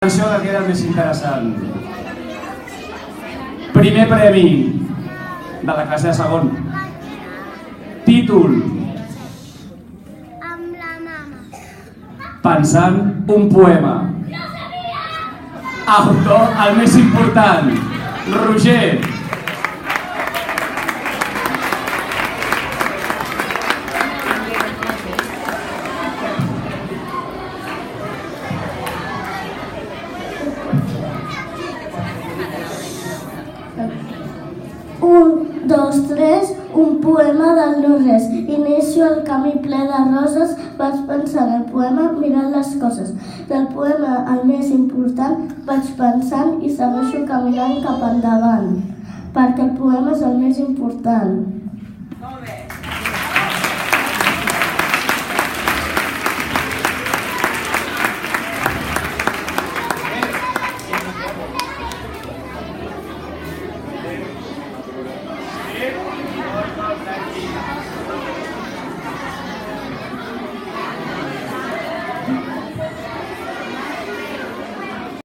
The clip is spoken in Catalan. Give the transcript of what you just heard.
Atenció que queda el més interessant. Primer premi de la classe de segon. Títol. Amb la mama. Pensant un poema. Autor, el més important. Roger. Un, dos, tres, un poema del no-res. Inicio el camí ple de roses, vaig pensar en el poema mirant les coses. Del poema el més important vaig pensant i segueixo caminant cap endavant, perquè el poema és el més important.